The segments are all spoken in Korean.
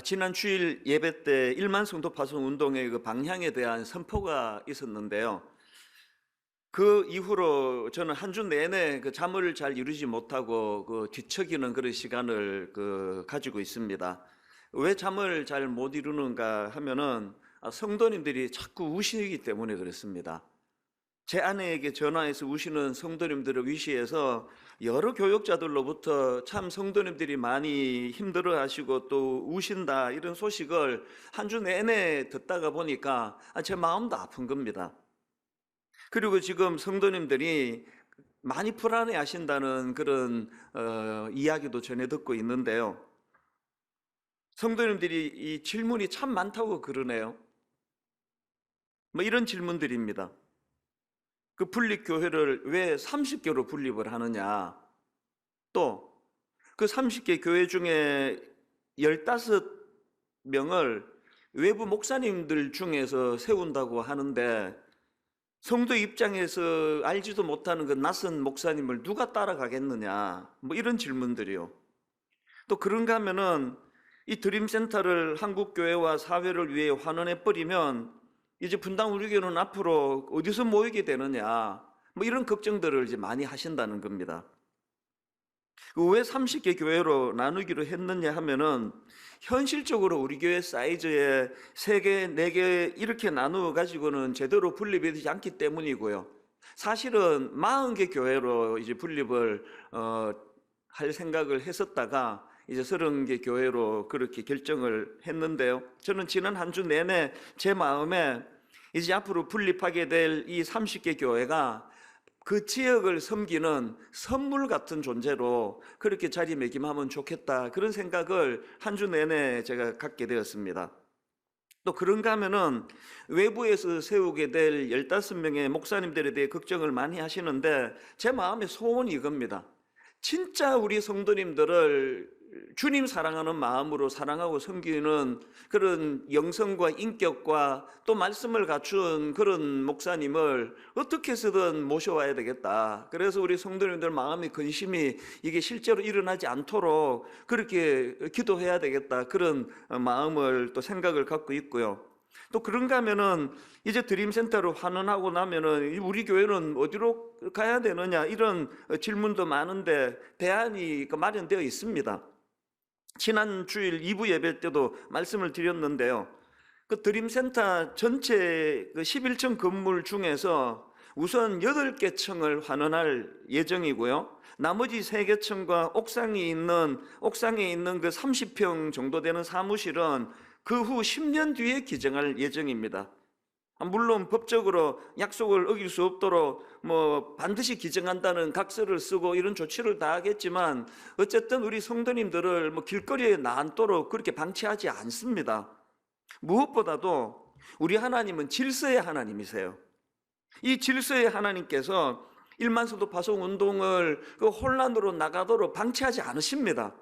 지난 주일 예배 때 1만 성도 파송 운동의 그 방향에 대한 선포가 있었는데요. 그 이후로 저는 한 주 내내 그 잠을 잘 이루지 못하고 뒤척이는 그런 시간을 가지고 있습니다. 왜 잠을 잘 못 이루는가 하면은 성도님들이 자꾸 우시기 때문에 그렇습니다. 제 아내에게 전화해서 우시는 성도님들을 위시해서 여러 교역자들로부터 참 성도님들이 많이 힘들어 하시고 또 우신다 이런 소식을 한 주 내내 듣다가 보니까 제 마음도 아픈 겁니다. 그리고 지금 성도님들이 많이 불안해 하신다는 그런 이야기도 전해 듣고 있는데요. 성도님들이 이 질문이 참 많다고 그러네요. 뭐 이런 질문들입니다. 그 분립교회를 왜 30개로 분립을 하느냐? 또 그 30개 교회 중에 15명을 외부 목사님들 중에서 세운다고 하는데 성도 입장에서 알지도 못하는 그 낯선 목사님을 누가 따라가겠느냐? 뭐 이런 질문들이요. 또 그런가 하면은 이 드림센터를 한국교회와 사회를 위해 환원해 버리면 이제 분당 우리 교회는 앞으로 어디서 모이게 되느냐, 뭐 이런 걱정들을 이제 많이 하신다는 겁니다. 왜 30개 교회로 나누기로 했느냐 하면은 현실적으로 우리 교회 사이즈에 3개, 4개 이렇게 나누어 가지고는 제대로 분립이 되지 않기 때문이고요. 사실은 40개 교회로 이제 분립을 할 생각을 했었다가 이제 30개 교회로 그렇게 결정을 했는데요. 저는 지난 한 주 내내 제 마음에 이제 앞으로 분립하게 될 이 30개 교회가 그 지역을 섬기는 선물 같은 존재로 그렇게 자리매김하면 좋겠다, 그런 생각을 한 주 내내 제가 갖게 되었습니다. 또 그런가 하면은 외부에서 세우게 될 15명의 목사님들에 대해 걱정을 많이 하시는데 제 마음의 소원이 이겁니다. 진짜 우리 성도님들을 주님 사랑하는 마음으로 사랑하고 섬기는 그런 영성과 인격과 또 말씀을 갖춘 그런 목사님을 어떻게 해서든 모셔와야 되겠다. 그래서 우리 성도님들 마음의 근심이 이게 실제로 일어나지 않도록 그렇게 기도해야 되겠다, 그런 마음을 또 생각을 갖고 있고요. 또 그런가 하면은 이제 드림센터로 환원하고 나면은 우리 교회는 어디로 가야 되느냐, 이런 질문도 많은데 대안이 마련되어 있습니다. 지난 주일 2부 예배 때도 말씀을 드렸는데요. 그 드림센터 전체 그 11층 건물 중에서 우선 8개 층을 환원할 예정이고요. 나머지 3개 층과 옥상에 있는 그 30평 정도 되는 사무실은 그 후 10년 뒤에 기증할 예정입니다. 물론 법적으로 약속을 어길 수 없도록 뭐 반드시 기증한다는 각서를 쓰고 이런 조치를 다 하겠지만 어쨌든 우리 성도님들을 뭐 길거리에 나앉도록 그렇게 방치하지 않습니다. 무엇보다도 우리 하나님은 질서의 하나님이세요. 이 질서의 하나님께서 1만 성도 파송 운동을 그 혼란으로 나가도록 방치하지 않으십니다.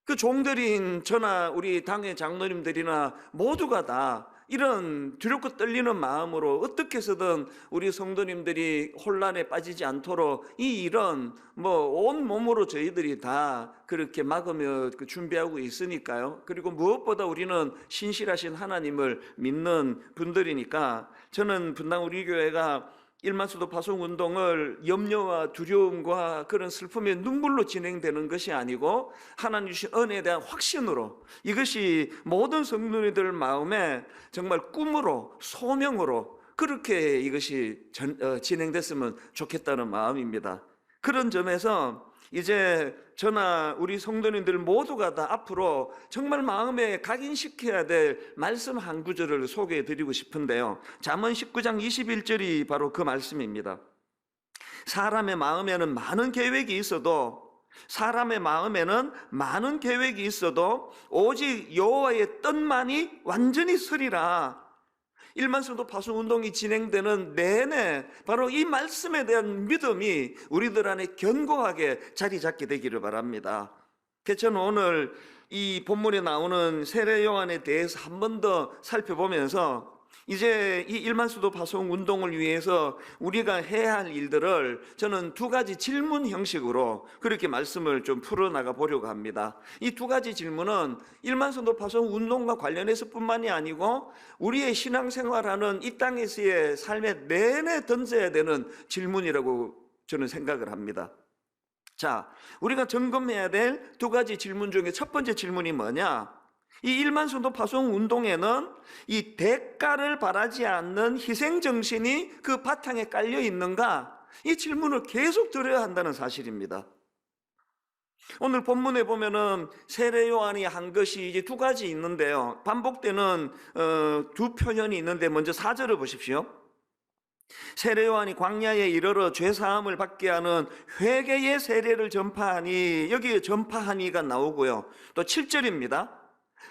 그 종들인 저나 우리 당의 장로님들이나 모두가 다 이런 두렵고 떨리는 마음으로 어떻게 해서든 우리 성도님들이 혼란에 빠지지 않도록 이 일은 뭐 온 몸으로 저희들이 다 그렇게 막으며 준비하고 있으니까요. 그리고 무엇보다 우리는 신실하신 하나님을 믿는 분들이니까 저는 분당 우리 교회가 1만 성도 파송 운동을 염려와 두려움과 그런 슬픔의 눈물로 진행되는 것이 아니고 하나님 주신 은혜에 대한 확신으로, 이것이 모든 성도님들 마음에 정말 꿈으로 소명으로 그렇게 이것이 진행됐으면 좋겠다는 마음입니다. 그런 점에서 이제 저나 우리 성도님들 모두가 다 앞으로 정말 마음에 각인시켜야 될 말씀 한 구절을 소개해 드리고 싶은데요. 잠언 19장 21절이 바로 그 말씀입니다. 사람의 마음에는 많은 계획이 있어도 오직 여호와의 뜻만이 완전히 서리라. 1만 성도 파송 운동이 진행되는 내내 바로 이 말씀에 대한 믿음이 우리들 안에 견고하게 자리 잡게 되기를 바랍니다. 그래서 저는 오늘 이 본문에 나오는 세례 요한에 대해서 한 번 더 살펴보면서 이제 이 일만수도 파송 운동을 위해서 우리가 해야 할 일들을 저는 두 가지 질문 형식으로 그렇게 말씀을 좀 풀어나가 보려고 합니다. 이 두 가지 질문은 일만수도 파송 운동과 관련해서 뿐만이 아니고 우리의 신앙생활하는 이 땅에서의 삶의 내내 던져야 되는 질문이라고 저는 생각을 합니다. 자, 우리가 점검해야 될 두 가지 질문 중에 첫 번째 질문이 뭐냐? 이 일만순도 파송 운동에는 이 대가를 바라지 않는 희생 정신이 그 바탕에 깔려 있는가? 이 질문을 계속 드려야 한다는 사실입니다. 오늘 본문에 보면은 세례 요한이 한 것이 이제 두 가지 있는데요. 반복되는 두 표현이 있는데 먼저 4절을 보십시오. 세례 요한이 광야에 이르러 죄 사함을 받게 하는 회개의 세례를 전파하니, 여기 전파하니가 나오고요. 또 7절입니다.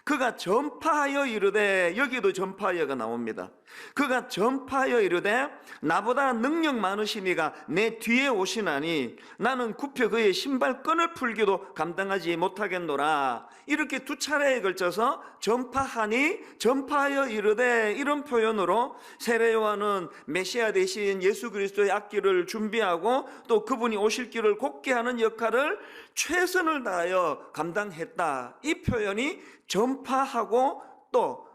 그가 전파하여 이르되, 여기도 전파하여가 나옵니다. 그가 전파하여 이르되 나보다 능력 많으시니가 내 뒤에 오시나니 나는 굽혀 그의 신발끈을 풀기도 감당하지 못하겠노라. 이렇게 두 차례에 걸쳐서 전파하니, 전파하여 이르되, 이런 표현으로 세례 요한은 메시아 대신 예수 그리스도의 앞길을 준비하고 또 그분이 오실 길을 곧게 하는 역할을 최선을 다하여 감당했다. 이 표현이 전파하고 또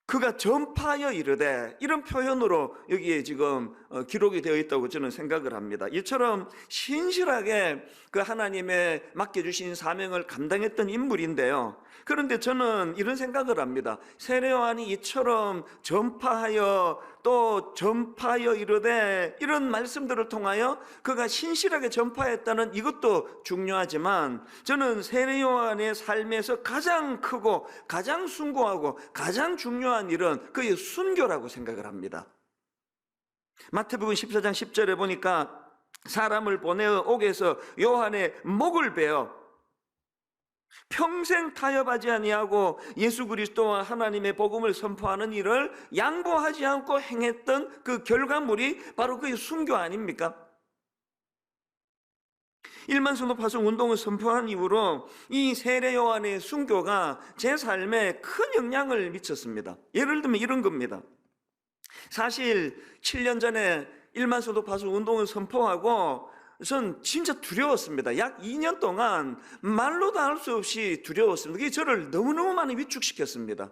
그가 전파하여 이르되, 이런 표현으로 여기에 지금 기록이 되어 있다고 저는 생각을 합니다. 이처럼 신실하게 그 하나님의 맡겨주신 사명을 감당했던 인물인데요. 그런데 저는 이런 생각을 합니다. 세례 요한이 이처럼 전파하여 또 전파하여 이르되, 이런 말씀들을 통하여 그가 신실하게 전파했다는 이것도 중요하지만, 저는 세례 요한의 삶에서 가장 크고 가장 숭고하고 가장 중요한 일은 그의 순교라고 생각을 합니다. 마태복음 14장 10절에 보니까 사람을 보내어 옥에서 요한의 목을 베어 평생 타협하지 아니하고 예수 그리스도와 하나님의 복음을 선포하는 일을 양보하지 않고 행했던 그 결과물이 바로 그의 순교 아닙니까? 일만순도 파송 운동을 선포한 이후로 이 세례 요한의 순교가 제 삶에 큰 영향을 미쳤습니다. 예를 들면 이런 겁니다. 사실 7년 전에 일만순도 파송 운동을 선포하고 전 진짜 두려웠습니다. 약 2년 동안 말로도 할 수 없이 두려웠습니다. 그게 저를 너무너무 많이 위축시켰습니다.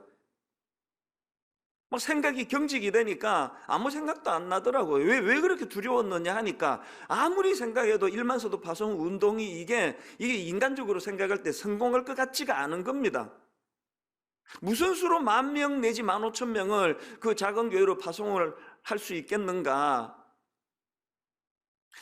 막 생각이 경직이 되니까 아무 생각도 안 나더라고요. 왜 그렇게 두려웠느냐 하니까, 아무리 생각해도 일만서도 파송 운동이 이게 인간적으로 생각할 때 성공할 것 같지가 않은 겁니다. 무슨 수로 10,000명 내지 15,000명을 그 작은 교회로 파송을 할 수 있겠는가?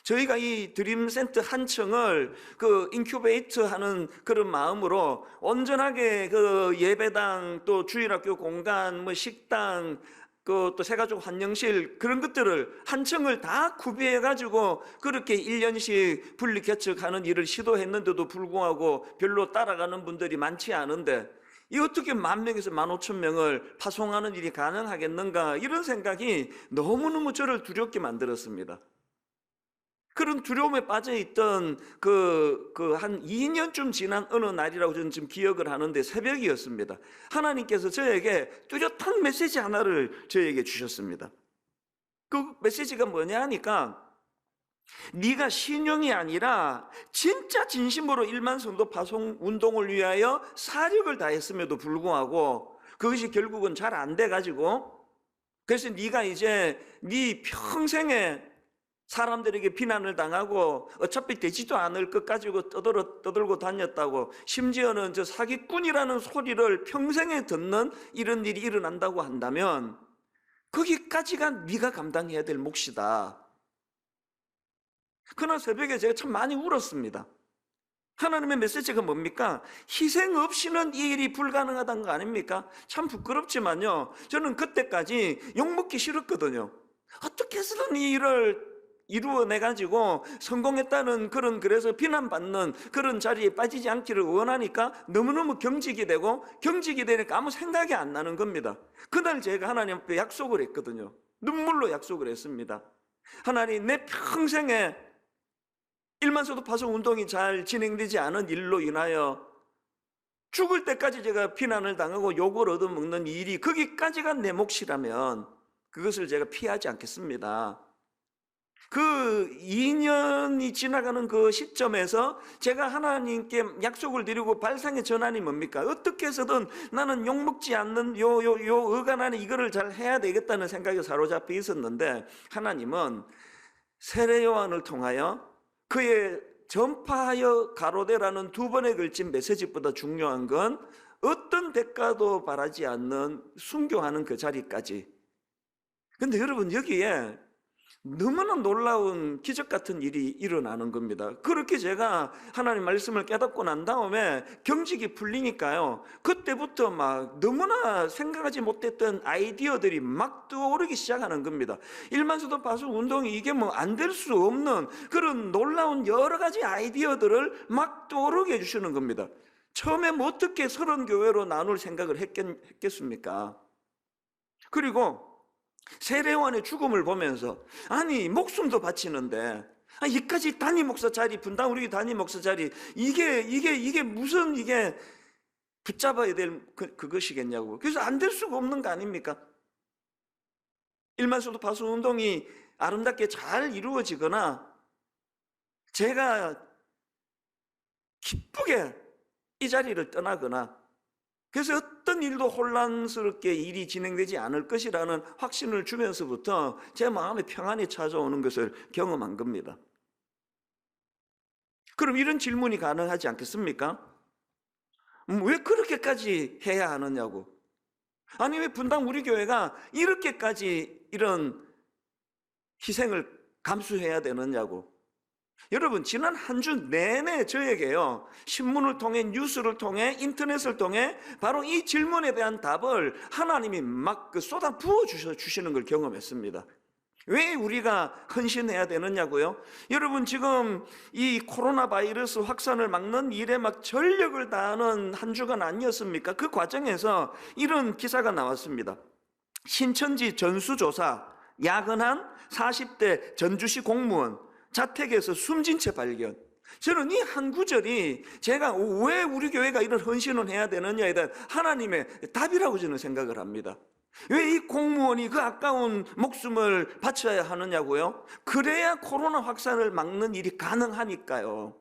저희가 이 드림센터 한 층을 그 인큐베이터 하는 그런 마음으로 온전하게 그 예배당, 또 주일학교 공간, 뭐 식당, 그 또 새가족 환영실, 그런 것들을 한 층을 다 구비해 가지고 그렇게 1년씩 분리 개척하는 일을 시도했는데도 불구하고 별로 따라가는 분들이 많지 않은데, 이 어떻게 10,000명에서 15,000명을 파송하는 일이 가능하겠는가, 이런 생각이 너무너무 저를 두렵게 만들었습니다. 그런 두려움에 빠져있던 한 2년쯤 지난 어느 날이라고 저는 지금 기억을 하는데, 새벽이었습니다. 하나님께서 저에게 뚜렷한 메시지 하나를 저에게 주셨습니다. 그 메시지가 뭐냐 하니까, 네가 신용이 아니라 진짜 진심으로 일만성도 파송 운동을 위하여 사력을 다했음에도 불구하고 그것이 결국은 잘 안 돼가지고, 그래서 네가 이제 네 평생에 사람들에게 비난을 당하고 어차피 되지도 않을 것 가지고 떠들고 다녔다고, 심지어는 저 사기꾼이라는 소리를 평생에 듣는 이런 일이 일어난다고 한다면 거기까지가 네가 감당해야 될 몫이다. 그날 새벽에 제가 참 많이 울었습니다. 하나님의 메시지가 뭡니까? 희생 없이는 이 일이 불가능하다는 거 아닙니까? 참 부끄럽지만요, 저는 그때까지 욕먹기 싫었거든요. 어떻게 해서든 이 일을 이루어내가지고 성공했다는 그래서 비난받는 그런 자리에 빠지지 않기를 원하니까 너무너무 경직이 되니까 아무 생각이 안 나는 겁니다. 그날 제가 하나님 앞에 약속을 했거든요. 눈물로 약속을 했습니다. 하나님, 내 평생에 일만서도 파송 운동이 잘 진행되지 않은 일로 인하여 죽을 때까지 제가 비난을 당하고 욕을 얻어먹는 일이 거기까지가 내 몫이라면 그것을 제가 피하지 않겠습니다. 그 2년이 지나가는 그 시점에서 제가 하나님께 약속을 드리고 발상의 전환이 뭡니까? 어떻게 해서든 나는 욕먹지 않는 요 어간 안에 이거를 잘 해야 되겠다는 생각에 사로잡혀 있었는데, 하나님은 세례 요한을 통하여 그의 전파하여 가로되라는 2번에 걸친 메시지보다 중요한 건 어떤 대가도 바라지 않는 순교하는 그 자리까지. 근데 여러분, 여기에 너무나 놀라운 기적 같은 일이 일어나는 겁니다. 그렇게 제가 하나님 말씀을 깨닫고 난 다음에 경직이 풀리니까요, 그때부터 막 너무나 생각하지 못했던 아이디어들이 막 떠오르기 시작하는 겁니다. 일만수도 파수 운동이 이게 뭐 안 될 수 없는 그런 놀라운 여러 가지 아이디어들을 막 떠오르게 해주시는 겁니다. 처음에 뭐 어떻게 30교회로 나눌 생각을 했겠습니까? 그리고 세례요한의 죽음을 보면서, 아니 목숨도 바치는데 이까지 단임 목사 자리, 분당 우리 단임 목사 자리, 이게 무슨 이게 붙잡아야 될 그것이겠냐고. 그래서 안 될 수가 없는 거 아닙니까? 일만수도 파수 운동이 아름답게 잘 이루어지거나 제가 기쁘게 이 자리를 떠나거나, 그래서 어떤 일도 혼란스럽게 일이 진행되지 않을 것이라는 확신을 주면서부터 제 마음에 평안이 찾아오는 것을 경험한 겁니다. 그럼 이런 질문이 가능하지 않겠습니까? 왜 그렇게까지 해야 하느냐고. 아니 왜 분당 우리 교회가 이렇게까지 이런 희생을 감수해야 되느냐고. 여러분, 지난 한 주 내내 저에게요, 신문을 통해, 뉴스를 통해, 인터넷을 통해 바로 이 질문에 대한 답을 하나님이 막 쏟아 부어 주시는 걸 경험했습니다. 왜 우리가 헌신해야 되느냐고요? 여러분, 지금 이 코로나 바이러스 확산을 막는 일에 막 전력을 다하는 한 주간 아니었습니까? 그 과정에서 이런 기사가 나왔습니다. 신천지 전수조사, 야근한 40대 전주시 공무원 자택에서 숨진 채 발견. 저는 이 한 구절이 제가 왜 우리 교회가 이런 헌신을 해야 되느냐에 대한 하나님의 답이라고 저는 생각을 합니다. 왜 이 공무원이 그 아까운 목숨을 바쳐야 하느냐고요? 그래야 코로나 확산을 막는 일이 가능하니까요.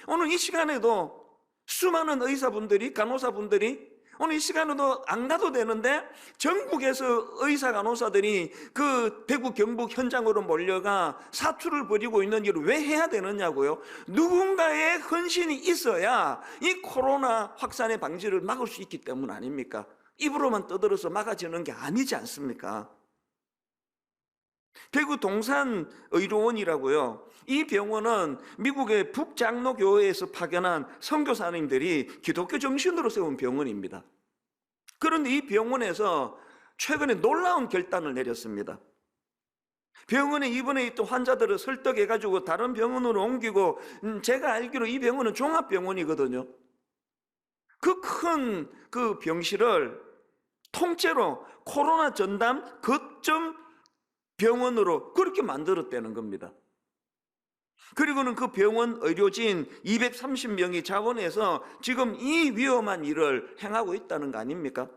오늘 이 시간에도 수많은 의사분들이, 간호사분들이 오늘 이 시간에도 안 가도 되는데 전국에서 의사 간호사들이 그 대구 경북 현장으로 몰려가 사투를 벌이고 있는 일을 왜 해야 되느냐고요? 누군가의 헌신이 있어야 이 코로나 확산의 방지를 막을 수 있기 때문 아닙니까? 입으로만 떠들어서 막아지는 게 아니지 않습니까? 대구 동산의료원이라고요. 이 병원은 미국의 북장로교회에서 파견한 선교사님들이 기독교 정신으로 세운 병원입니다. 그런데 이 병원에서 최근에 놀라운 결단을 내렸습니다. 병원에 입원해 있던 환자들을 설득해가지고 다른 병원으로 옮기고, 제가 알기로 이 병원은 종합병원이거든요. 그 큰 그 병실을 통째로 코로나 전담 거점 병원으로 그렇게 만들었다는 겁니다. 그리고는 그 병원 의료진 230명이 자원해서 지금 이 위험한 일을 행하고 있다는 거 아닙니까?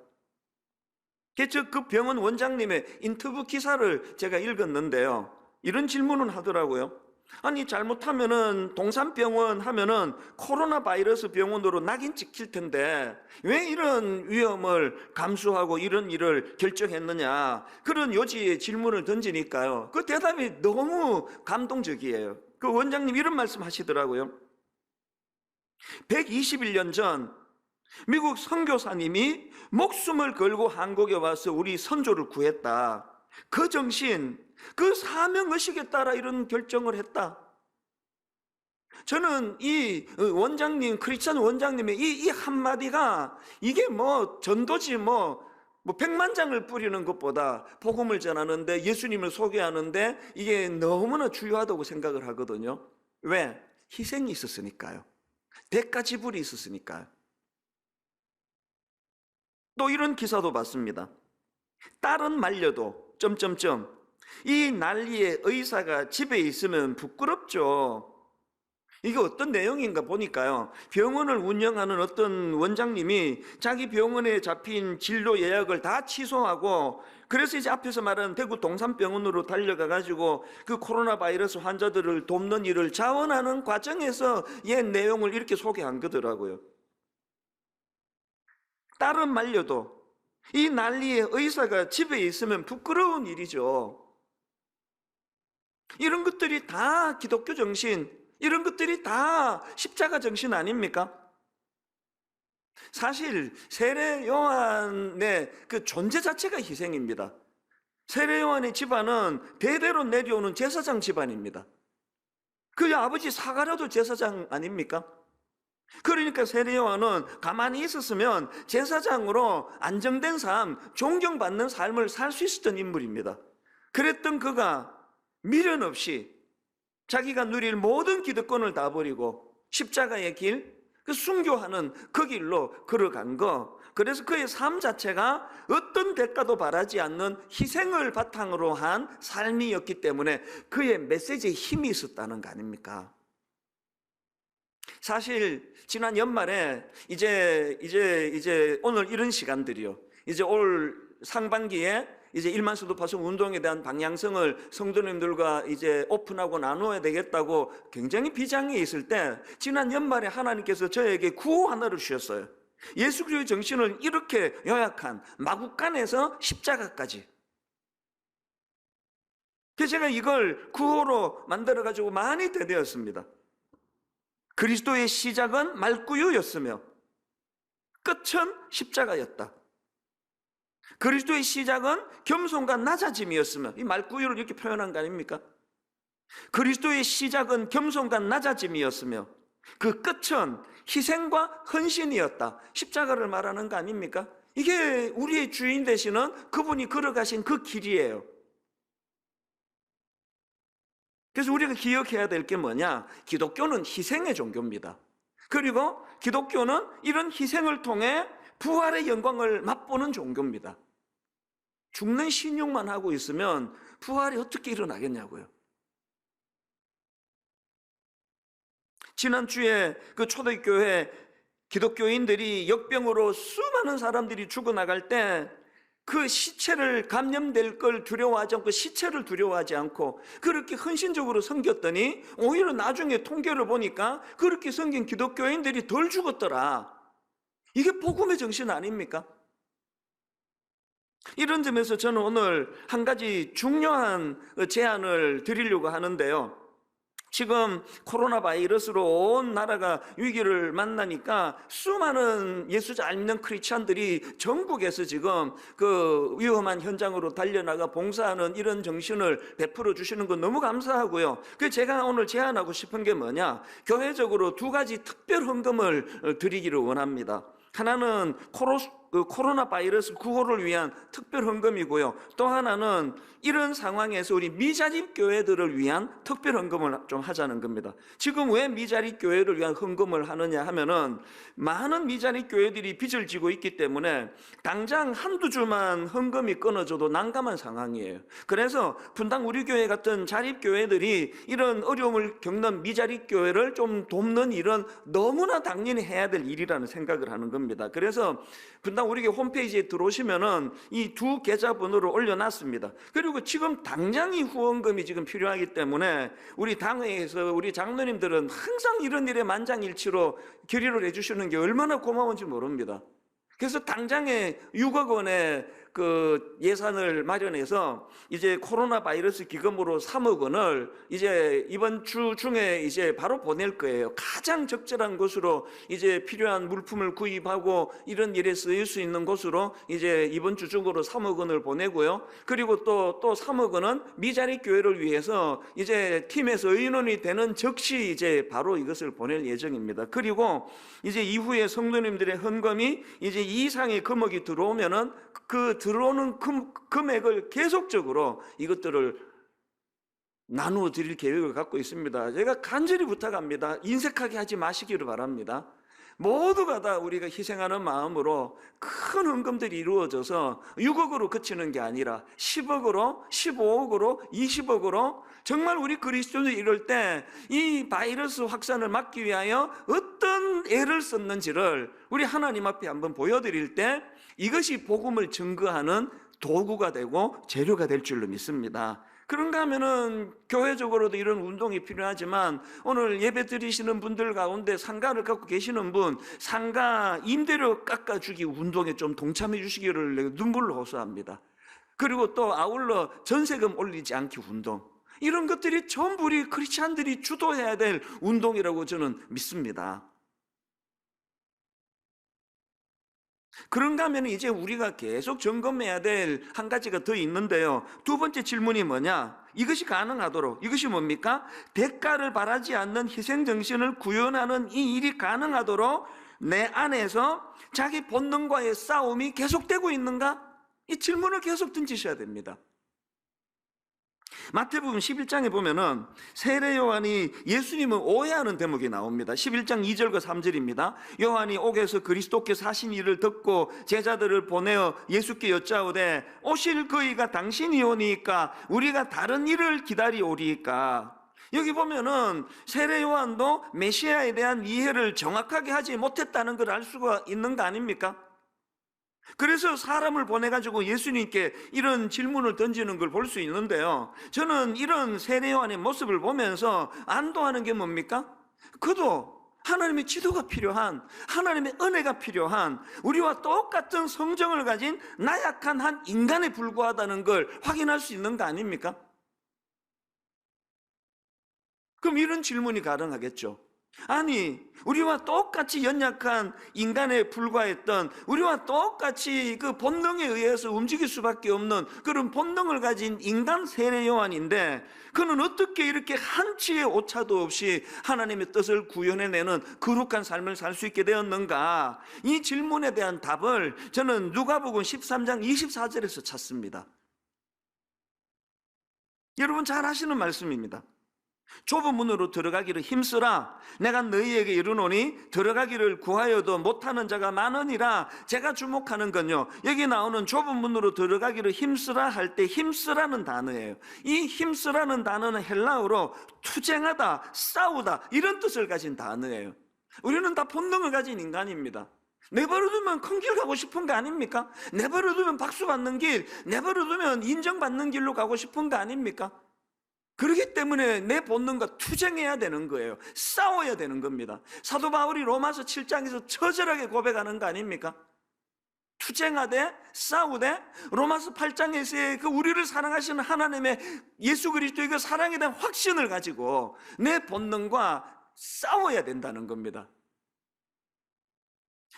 그 병원 원장님의 인터뷰 기사를 제가 읽었는데요, 이런 질문을 하더라고요. 아니 잘못하면은 동산병원 하면은 코로나 바이러스 병원으로 낙인 찍힐 텐데 왜 이런 위험을 감수하고 이런 일을 결정했느냐, 그런 요지의 질문을 던지니까요, 그 대답이 너무 감동적이에요. 그 원장님 이런 말씀 하시더라고요. 121년 전 미국 선교사님이 목숨을 걸고 한국에 와서 우리 선조를 구했다. 그 정신, 그 사명의식에 따라 이런 결정을 했다. 저는 이 원장님, 크리스찬 원장님의 이 한마디가 이게 뭐 전도지 뭐 100만 장을 뿌리는 것보다 복음을 전하는데, 예수님을 소개하는데 이게 너무나 중요하다고 생각을 하거든요. 왜? 희생이 있었으니까요. 대가 지불이 있었으니까요. 또 이런 기사도 봤습니다. 딸은 말려도 이 난리에 의사가 집에 있으면 부끄럽죠. 이게 어떤 내용인가 보니까요, 병원을 운영하는 어떤 원장님이 자기 병원에 잡힌 진료 예약을 다 취소하고, 그래서 이제 앞에서 말하는 대구 동산병원으로 달려가 가지고 그 코로나 바이러스 환자들을 돕는 일을 자원하는 과정에서 옛 내용을 이렇게 소개한 거더라고요. 딸은 말려도 이 난리에 의사가 집에 있으면 부끄러운 일이죠. 이런 것들이 다 기독교 정신, 이런 것들이 다 십자가 정신 아닙니까? 사실 세례 요한의 그 존재 자체가 희생입니다. 세례 요한의 집안은 대대로 내려오는 제사장 집안입니다. 그 아버지 사가랴도 제사장 아닙니까? 그러니까 세례 요한은 가만히 있었으면 제사장으로 안정된 삶, 존경받는 삶을 살 수 있었던 인물입니다. 그랬던 그가 미련 없이 자기가 누릴 모든 기득권을 다 버리고 십자가의 길, 그 순교하는 그 길로 걸어간 거. 그래서 그의 삶 자체가 어떤 대가도 바라지 않는 희생을 바탕으로 한 삶이었기 때문에 그의 메시지에 힘이 있었다는 거 아닙니까? 사실 지난 연말에 이제 오늘 이런 시간들이요, 이제 올 상반기에 이제 1만 수도파송 운동에 대한 방향성을 성도님들과 이제 오픈하고 나누어야 되겠다고 굉장히 비장해 있을 때, 지난 연말에 하나님께서 저에게 구호 하나를 주셨어요. 예수 그리스도의 정신을 이렇게 요약한 마구간에서 십자가까지. 그래서 제가 이걸 구호로 만들어 가지고 많이 대되었습니다. 그리스도의 시작은 말구유였으며 끝은 십자가였다. 그리스도의 시작은 겸손과 낮아짐이었으며, 이 말구유를 이렇게 표현한 거 아닙니까? 그리스도의 시작은 겸손과 낮아짐이었으며 그 끝은 희생과 헌신이었다. 십자가를 말하는 거 아닙니까? 이게 우리의 주인 되시는 그분이 걸어가신 그 길이에요. 그래서 우리가 기억해야 될 게 뭐냐? 기독교는 희생의 종교입니다. 그리고 기독교는 이런 희생을 통해 부활의 영광을 맛보는 종교입니다. 죽는 신용만 하고 있으면 부활이 어떻게 일어나겠냐고요. 지난주에 그 초대교회 기독교인들이 역병으로 수많은 사람들이 죽어나갈 때 그 시체를 감염될 걸 두려워하지 않고, 시체를 두려워하지 않고 그렇게 헌신적으로 섬겼더니 오히려 나중에 통계를 보니까 그렇게 섬긴 기독교인들이 덜 죽었더라. 이게 복음의 정신 아닙니까? 이런 점에서 저는 오늘 한 가지 중요한 제안을 드리려고 하는데요. 지금 코로나 바이러스로 온 나라가 위기를 만나니까 수많은 예수 잘 믿는 크리스찬들이 전국에서 지금 그 위험한 현장으로 달려나가 봉사하는 이런 정신을 베풀어 주시는 건 너무 감사하고요. 그래서 제가 오늘 제안하고 싶은 게 뭐냐, 교회적으로 두 가지 특별 헌금을 드리기를 원합니다. 하나는 코로나 바이러스 구호를 위한 특별 헌금이고요. 또 하나는 이런 상황에서 우리 미자립 교회들을 위한 특별 헌금을 좀 하자는 겁니다. 지금 왜 미자립 교회를 위한 헌금을 하느냐 하면은, 많은 미자립 교회들이 빚을 지고 있기 때문에 당장 한두 주만 헌금이 끊어져도 난감한 상황이에요. 그래서 분당 우리 교회 같은 자립 교회들이 이런 어려움을 겪는 미자립 교회를 좀 돕는 일은 너무나 당연히 해야 될 일이라는 생각을 하는 겁니다. 그래서 분당 우리 교회 홈페이지에 들어오시면은 이 두 계좌번호를 올려놨습니다. 그리고 지금 당장 이 후원금이 지금 필요하기 때문에 우리 당회에서 우리 장로님들은 항상 이런 일에 만장일치로 결의를 해주시는 게 얼마나 고마운지 모릅니다. 그래서 당장에 6억 원의 그 예산을 마련해서 이제 코로나 바이러스 기금으로 3억 원을 이제 이번 주 중에 이제 바로 보낼 거예요. 가장 적절한 곳으로 이제 필요한 물품을 구입하고 이런 일에 쓰일 수 있는 곳으로 이제 이번 주 중으로 3억 원을 보내고요. 그리고 또 3억 원은 미자립 교회를 위해서 이제 팀에서 의논이 되는 즉시 이제 바로 이것을 보낼 예정입니다. 그리고 이제 이후에 성도님들의 헌금이 이제 이 이상의 금액이 들어오면은 그 들어오는 금액을 계속적으로 이것들을 나누어 드릴 계획을 갖고 있습니다. 제가 간절히 부탁합니다. 인색하게 하지 마시기를 바랍니다. 모두가 다 우리가 희생하는 마음으로 큰 헌금들이 이루어져서 6억으로 그치는 게 아니라 10억으로, 15억으로, 20억으로 정말 우리 그리스도인들이 이럴 때 이 바이러스 확산을 막기 위하여 어떤 애를 썼는지를 우리 하나님 앞에 한번 보여드릴 때 이것이 복음을 증거하는 도구가 되고 재료가 될 줄로 믿습니다. 그런가 하면은 교회적으로도 이런 운동이 필요하지만 오늘 예배 드리시는 분들 가운데 상가를 갖고 계시는 분, 상가 임대료 깎아주기 운동에 좀 동참해 주시기를 눈물로 호소합니다. 그리고 또 아울러 전세금 올리지 않기 운동, 이런 것들이 전부 우리 크리스찬들이 주도해야 될 운동이라고 저는 믿습니다. 그런가 하면 이제 우리가 계속 점검해야 될 한 가지가 더 있는데요. 두 번째 질문이 뭐냐? 이것이 가능하도록, 이것이 뭡니까? 대가를 바라지 않는 희생정신을 구현하는 이 일이 가능하도록 내 안에서 자기 본능과의 싸움이 계속되고 있는가? 이 질문을 계속 던지셔야 됩니다. 마태복음 11장에 보면은 세례 요한이 예수님을 오해하는 대목이 나옵니다. 11장 2절과 3절입니다. 요한이 옥에서 그리스도께서 하신 일을 듣고 제자들을 보내어 예수께 여짜오되 오실 그이가 당신이오니까 우리가 다른 일을 기다리오리까. 여기 보면은 세례 요한도 메시아에 대한 이해를 정확하게 하지 못했다는 걸 알 수가 있는 거 아닙니까? 그래서 사람을 보내가지고 예수님께 이런 질문을 던지는 걸 볼 수 있는데요. 저는 이런 세례 요한의 모습을 보면서 안도하는 게 뭡니까? 그도 하나님의 지도가 필요한, 하나님의 은혜가 필요한, 우리와 똑같은 성정을 가진 나약한 한 인간에 불과하다는 걸 확인할 수 있는 거 아닙니까? 그럼 이런 질문이 가능하겠죠. 아니, 우리와 똑같이 연약한 인간에 불과했던, 우리와 똑같이 그 본능에 의해서 움직일 수밖에 없는 그런 본능을 가진 인간 세례 요한인데 그는 어떻게 이렇게 한치의 오차도 없이 하나님의 뜻을 구현해내는 거룩한 삶을 살 수 있게 되었는가? 이 질문에 대한 답을 저는 누가복음 13장 24절에서 찾습니다. 여러분 잘 아시는 말씀입니다. 좁은 문으로 들어가기를 힘쓰라. 내가 너희에게 이르노니 들어가기를 구하여도 못하는 자가 많으니라. 제가 주목하는 건요, 여기 나오는 좁은 문으로 들어가기를 힘쓰라 할 때 힘쓰라는 단어예요. 이 힘쓰라는 단어는 헬라어로 투쟁하다, 싸우다 이런 뜻을 가진 단어예요. 우리는 다 본능을 가진 인간입니다. 내버려두면 큰 길 가고 싶은 거 아닙니까? 내버려두면 박수 받는 길, 내버려두면 인정받는 길로 가고 싶은 거 아닙니까? 그렇기 때문에 내 본능과 투쟁해야 되는 거예요. 싸워야 되는 겁니다. 사도 바울이 로마서 7장에서 처절하게 고백하는 거 아닙니까? 투쟁하되 싸우되 로마서 8장에서의 그 우리를 사랑하시는 하나님의 예수 그리스도의 그 사랑에 대한 확신을 가지고 내 본능과 싸워야 된다는 겁니다.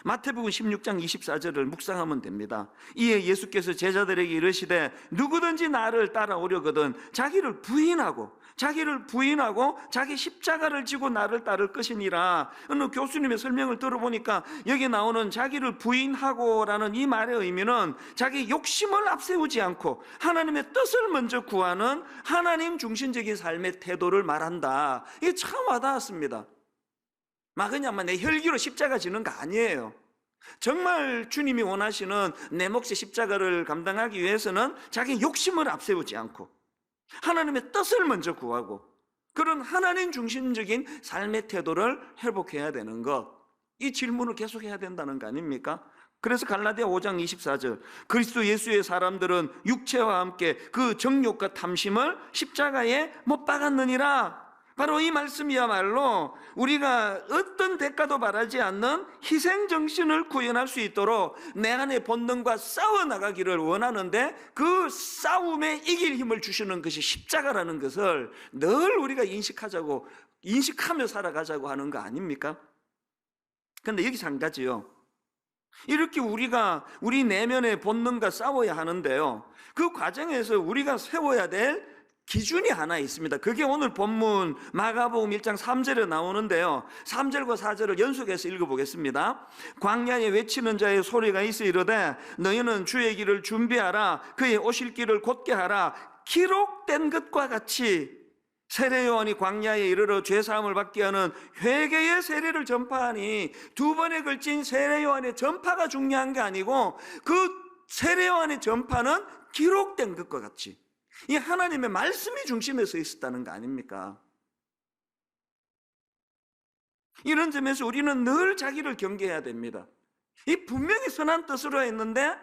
마태복음 16장 24절을 묵상하면 됩니다. 이에 예수께서 제자들에게 이르시되 누구든지 나를 따라오려거든 자기를 부인하고 자기 십자가를 지고 나를 따를 것이니라. 어느 교수님의 설명을 들어보니까 여기 나오는 자기를 부인하고라는 이 말의 의미는 자기 욕심을 앞세우지 않고 하나님의 뜻을 먼저 구하는 하나님 중심적인 삶의 태도를 말한다. 이게 참 와닿았습니다. 막 그냥 내 혈기로 십자가 지는 거 아니에요. 정말 주님이 원하시는 내 몫의 십자가를 감당하기 위해서는 자기 욕심을 앞세우지 않고 하나님의 뜻을 먼저 구하고 그런 하나님 중심적인 삶의 태도를 회복해야 되는 것, 이 질문을 계속해야 된다는 거 아닙니까? 그래서 갈라디아 5장 24절 그리스도 예수의 사람들은 육체와 함께 그 정욕과 탐심을 십자가에 못 박았느니라. 바로 이 말씀이야말로 우리가 어떤 대가도 바라지 않는 희생정신을 구현할 수 있도록 내 안의 본능과 싸워나가기를 원하는데 그 싸움에 이길 힘을 주시는 것이 십자가라는 것을 늘 우리가 인식하며 살아가자고 하는 거 아닙니까? 그런데 여기서 한 가지요. 이렇게 우리가 우리 내면의 본능과 싸워야 하는데요, 그 과정에서 우리가 세워야 될 기준이 하나 있습니다. 그게 오늘 본문 마가복음 1장 3절에 나오는데요, 3절과 4절을 연속해서 읽어보겠습니다. 광야에 외치는 자의 소리가 있어 이르되 너희는 주의 길을 준비하라. 그의 오실 길을 곧게 하라. 기록된 것과 같이 세례 요한이 광야에 이르러 죄 사함을 받게 하는 회개의 세례를 전파하니 두 번에 걸친 세례 요한의 전파가 중요한 게 아니고 그 세례 요한의 전파는 기록된 것과 같이 이 하나님의 말씀이 중심에 서 있었다는 거 아닙니까? 이런 점에서 우리는 늘 자기를 경계해야 됩니다. 이 분명히 선한 뜻으로 했는데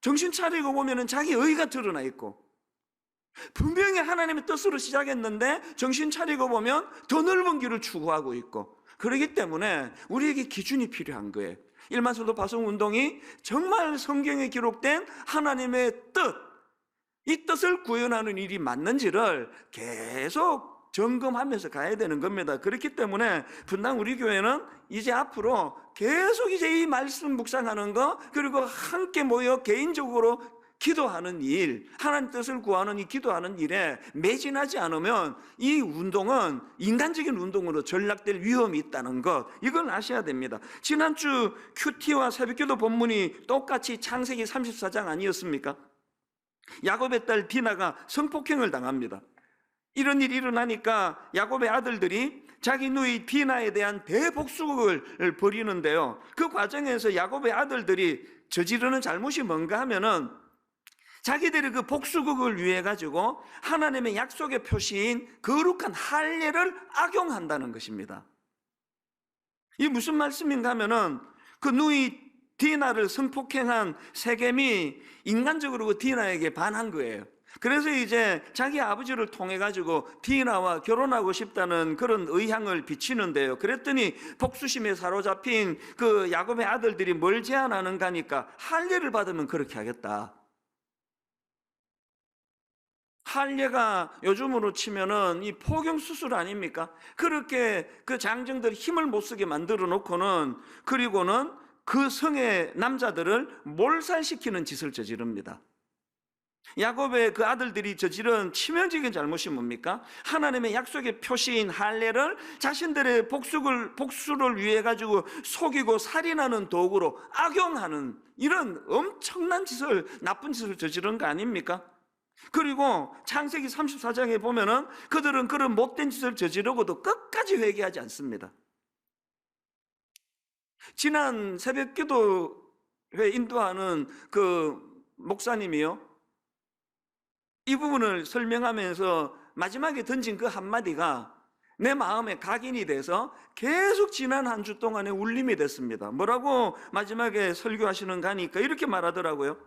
정신 차리고 보면은 자기 의가 드러나 있고, 분명히 하나님의 뜻으로 시작했는데 정신 차리고 보면 더 넓은 길을 추구하고 있고, 그렇기 때문에 우리에게 기준이 필요한 거예요. 일만서도 파송운동이 정말 성경에 기록된 하나님의 뜻, 이 뜻을 구현하는 일이 맞는지를 계속 점검하면서 가야 되는 겁니다. 그렇기 때문에 분당 우리 교회는 이제 앞으로 계속 이제 이 말씀 묵상하는 거, 그리고 함께 모여 개인적으로 기도하는 일, 하나님 뜻을 구하는 이 기도하는 일에 매진하지 않으면 이 운동은 인간적인 운동으로 전락될 위험이 있다는 것, 이걸 아셔야 됩니다. 지난주 큐티와 새벽기도 본문이 똑같이 창세기 34장 아니었습니까? 야곱의 딸 디나가 성폭행을 당합니다. 이런 일이 일어나니까 야곱의 아들들이 자기 누이 디나에 대한 대복수를 벌이는데요, 그 과정에서 야곱의 아들들이 저지르는 잘못이 뭔가 하면은 자기들의 그 복수극을 위해 가지고 하나님의 약속의 표시인 거룩한 할례를 악용한다는 것입니다. 이게 무슨 말씀인가 하면은 그 누이 디나를 성폭행한 세겜이 인간적으로 그 디나에게 반한 거예요. 그래서 이제 자기 아버지를 통해 가지고 디나와 결혼하고 싶다는 그런 의향을 비치는데요, 그랬더니 복수심에 사로잡힌 그 야곱의 아들들이 뭘 제안하는가 하니까 할례를 받으면 그렇게 하겠다. 할례가 요즘으로 치면은 이 포경 수술 아닙니까? 그렇게 그 장정들 힘을 못 쓰게 만들어 놓고는, 그리고는 그 성의 남자들을 몰살시키는 짓을 저지릅니다. 야곱의 그 아들들이 저지른 치명적인 잘못이 뭡니까? 하나님의 약속의 표시인 할례를 자신들의 복수를 위해 가지고 속이고 살인하는 도구로 악용하는 이런 엄청난 짓을, 나쁜 짓을 저지른 거 아닙니까? 그리고 창세기 34장에 보면은 그들은 그런 못된 짓을 저지르고도 끝까지 회개하지 않습니다. 지난 새벽 기도회 인도하는 그 목사님이요, 이 부분을 설명하면서 마지막에 던진 그 한마디가 내 마음에 각인이 돼서 계속 지난 한 주 동안에 울림이 됐습니다. 뭐라고 마지막에 설교하시는가 하니까 이렇게 말하더라고요.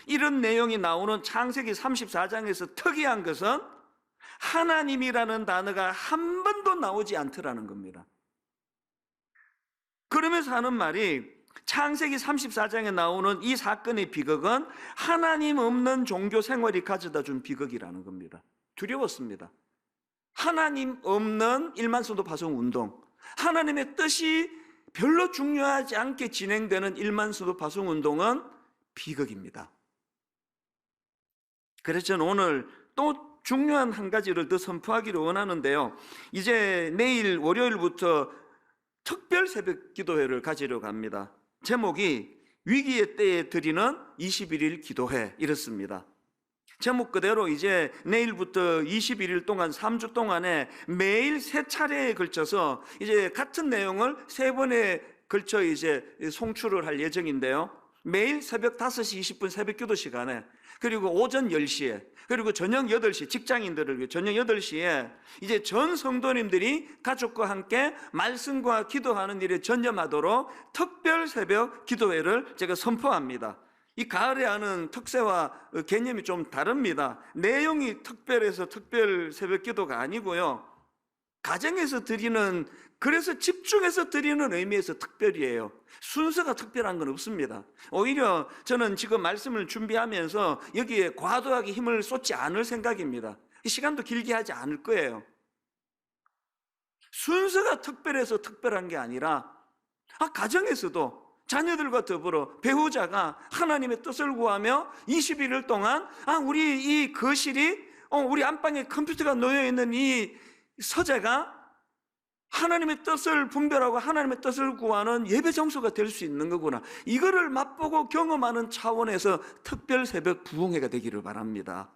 이런 내용이 나오는 창세기 34장에서 특이한 것은 하나님이라는 단어가 한 번도 나오지 않더라는 겁니다. 그러면서 하는 말이, 창세기 34장에 나오는 이 사건의 비극은 하나님 없는 종교 생활이 가져다 준 비극이라는 겁니다. 두려웠습니다. 하나님 없는 일만성도 파송 운동, 하나님의 뜻이 별로 중요하지 않게 진행되는 일만성도 파송 운동은 비극입니다. 그래서 저는 오늘 또 중요한 한 가지를 더 선포하기를 원하는데요, 이제 내일 월요일부터 특별 새벽 기도회를 가지려고 합니다. 제목이 위기의 때에 드리는 21일 기도회, 이렇습니다. 제목 그대로 이제 내일부터 21일 동안 3주 동안에 매일 3차례에 걸쳐서 이제 같은 내용을 3번에 걸쳐 이제 송출을 할 예정인데요, 매일 새벽 5시 20분 새벽 기도 시간에, 그리고 오전 10시에, 그리고 저녁 8시, 직장인들을 위해 저녁 8시에 이제 전 성도님들이 가족과 함께 말씀과 기도하는 일에 전념하도록 특별 새벽 기도회를 제가 선포합니다. 이 가을에 하는 특세와 개념이 좀 다릅니다. 내용이 특별해서 특별 새벽 기도가 아니고요, 가정에서 드리는, 그래서 집중해서 드리는 의미에서 특별이에요. 순서가 특별한 건 없습니다. 오히려 저는 지금 말씀을 준비하면서 여기에 과도하게 힘을 쏟지 않을 생각입니다. 시간도 길게 하지 않을 거예요. 순서가 특별해서 특별한 게 아니라, 가정에서도 자녀들과 더불어 배우자가 하나님의 뜻을 구하며 21일 동안 우리 이 거실이, 우리 안방에 컴퓨터가 놓여있는 이 서재가 하나님의 뜻을 분별하고 하나님의 뜻을 구하는 예배 장소가 될 수 있는 거구나, 이거를 맛보고 경험하는 차원에서 특별 새벽 부흥회가 되기를 바랍니다.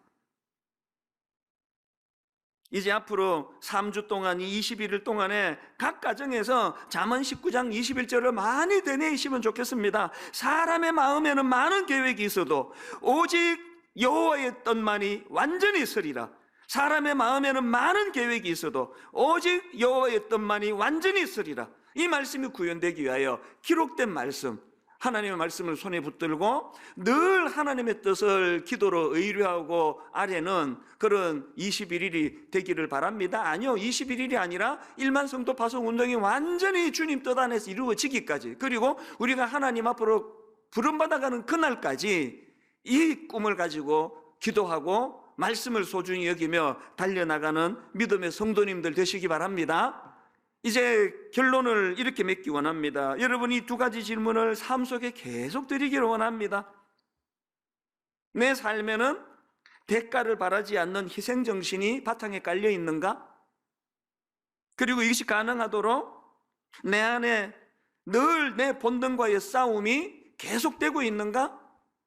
이제 앞으로 3주 동안, 이 21일 동안에 각 가정에서 잠언 19장 21절을 많이 되뇌이시면 좋겠습니다. 사람의 마음에는 많은 계획이 있어도 오직 여호와의 뜻만이 완전히 서리라. 사람의 마음에는 많은 계획이 있어도 오직 여호와의 뜻만이 완전히 서리라. 이 말씀이 구현되기 위하여 기록된 말씀, 하나님의 말씀을 손에 붙들고 늘 하나님의 뜻을 기도로 의뢰하고 아래는 그런 21일이 되기를 바랍니다. 아니요, 21일이 아니라 1만 성도 파송 운동이 완전히 주님 뜻 안에서 이루어지기까지, 그리고 우리가 하나님 앞으로 부름받아가는 그날까지 이 꿈을 가지고 기도하고 말씀을 소중히 여기며 달려나가는 믿음의 성도님들 되시기 바랍니다. 이제 결론을 이렇게 맺기 원합니다. 여러분이 두 가지 질문을 삶 속에 계속 드리기를 원합니다. 내 삶에는 대가를 바라지 않는 희생정신이 바탕에 깔려 있는가? 그리고 이것이 가능하도록 내 안에 늘 내 본능과의 싸움이 계속되고 있는가?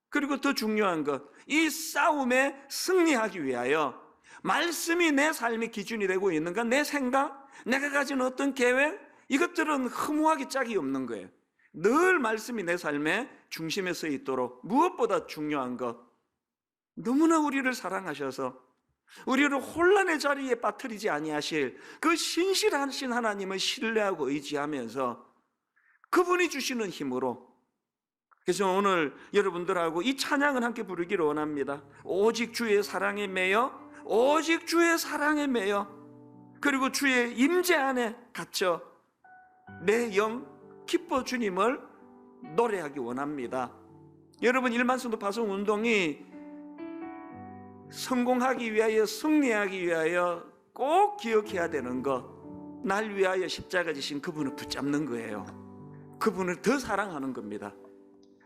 그리고 더 중요한 것, 이 싸움에 승리하기 위하여 말씀이 내 삶의 기준이 되고 있는가? 내 생각, 내가 가진 어떤 계획, 이것들은 허무하기 짝이 없는 거예요. 늘 말씀이 내 삶의 중심에 서 있도록, 무엇보다 중요한 것, 너무나 우리를 사랑하셔서 우리를 혼란의 자리에 빠뜨리지 아니하실 그 신실하신 하나님을 신뢰하고 의지하면서 그분이 주시는 힘으로, 그래서 오늘 여러분들하고 이 찬양을 함께 부르기를 원합니다. 오직 주의 사랑에 매여, 오직 주의 사랑에 매여, 그리고 주의 임재 안에 갇혀 내 영 기뻐 주님을 노래하기 원합니다. 여러분, 1만 성도 파송 운동이 성공하기 위하여, 승리하기 위하여 꼭 기억해야 되는 것, 날 위하여 십자가 지신 그분을 붙잡는 거예요. 그분을 더 사랑하는 겁니다.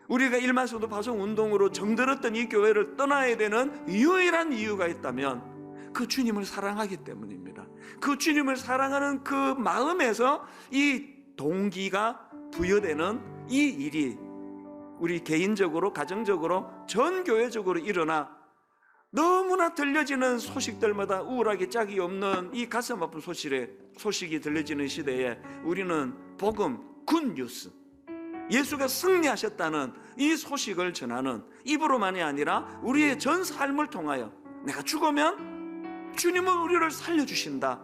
우리가 1만 성도 파송 운동으로 정들었던 이 교회를 떠나야 되는 유일한 이유가 있다면 그 주님을 사랑하기 때문입니다. 그 주님을 사랑하는 그 마음에서 이 동기가 부여되는 이 일이 우리 개인적으로, 가정적으로, 전 교회적으로 일어나 너무나 들려지는 소식들마다 우울하게 짝이 없는 이 가슴 아픈 소식이 들려지는 시대에 우리는 복음, 굿뉴스, 예수가 승리하셨다는 이 소식을 전하는, 입으로만이 아니라 우리의 전 삶을 통하여, 내가 죽으면 주님은 우리를 살려주신다,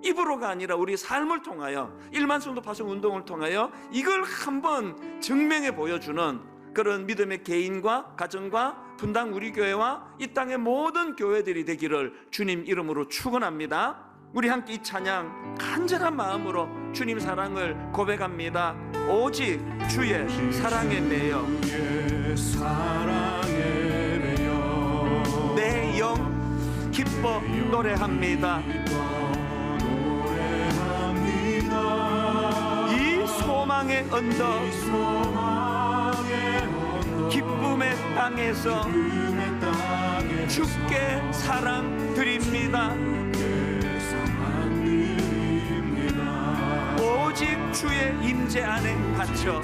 입으로가 아니라 우리 삶을 통하여, 1만 성도 파송 운동을 통하여 이걸 한번 증명해 보여주는 그런 믿음의 개인과 가정과 분당 우리 교회와 이 땅의 모든 교회들이 되기를 주님 이름으로 축원합니다. 우리 함께 이 찬양 간절한 마음으로 주님 사랑을 고백합니다. 오직 주의 사랑에 매여, 내 영 기뻐 노래합니다. 이 소망의 언덕, 기쁨의 땅에서 주께 사랑 드립니다. 오직 주의 임재 안에 갇혀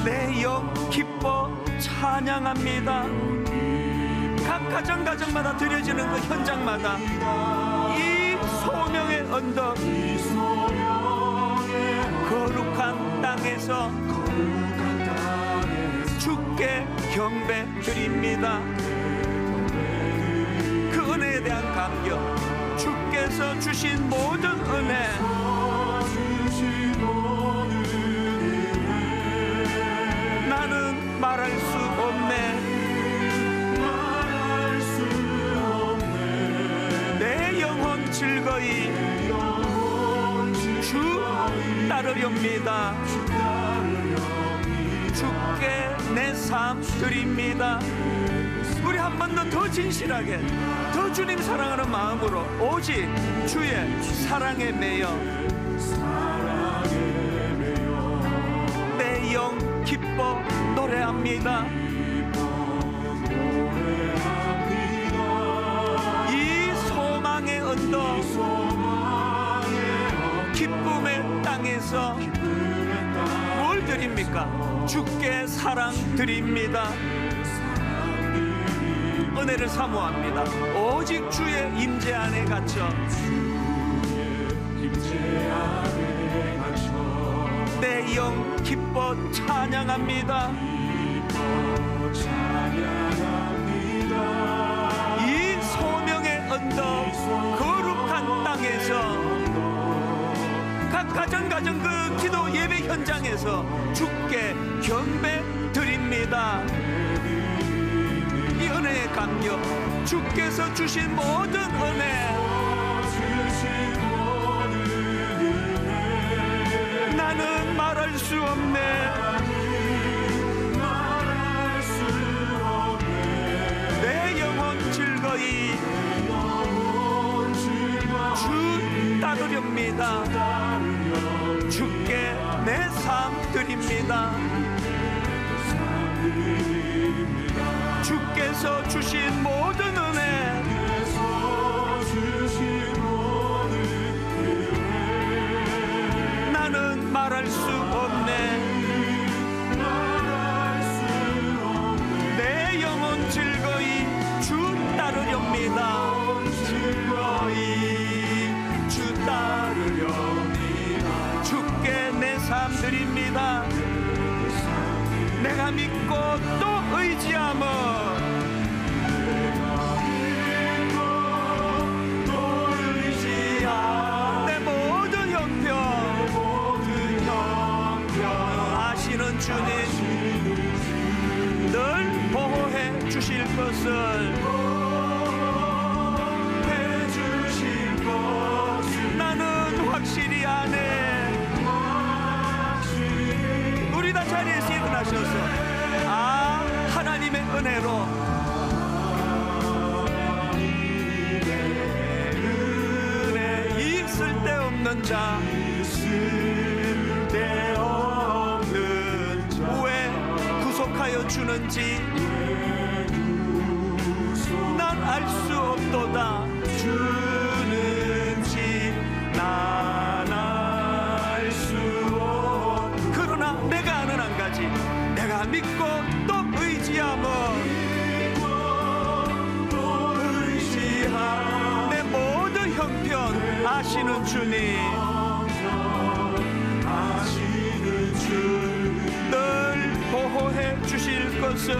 내 영 기뻐 찬양합니다. 각 가정마다 드려지는 그 현장마다 이 소명의 언덕, 거룩한 땅에서 주께 경배 드립니다. 그 은혜에 대한 감격, 주께서 주신 모든 은혜, 나는 말할 수 없네. 내 영혼 즐거이 주 따르렵니다. 주께 내 삶 드립니다. 우리 한 번 더 진실하게, 더 주님 사랑하는 마음으로 오직 주의 사랑에 매여 내 영 기뻐 노래합니다. 이 소망의 언덕, 기쁨의 땅에서 뭘 드립니까? 주께 사랑 드립니다. 은혜를 사모합니다. 오직 주의 임재 안에 갇혀 내 영 기뻐 찬양합니다. 이 소명의 언덕 거룩한 땅에서 각 가정 그 기도 예배 현장에서 주께 경배 드립니다. 이 은혜의 감격, 주께서 주신 모든 은혜, 나는 말할 수 없네. 내 영혼 즐거이 주 따르렵니다. 주께 내 삶 드립니다. 주께서 주신 모든 은혜, 나는 말할 수 없네. 내 영혼 즐거이 주 따르렵니다. 즐거이 주 따르렵니다. 주께 내 삶 드립니다. 내가 믿고 또 의지하며 내 모든 형편 아시는 주님 늘 보호해 주실 것을 나는 확실히 아네. 우리 다 자리에서 일어나셔서 하나님의 은혜로 이 쓸데없는 자 왜 구속하여 주는지 난 알 수 없도다. 주는지 난 알 수 없. 그러나 내가 아는 한 가지, 내가 믿고 또 의지하며 내 모든 형편 아시는 주님, 늘 보호해 주실 것을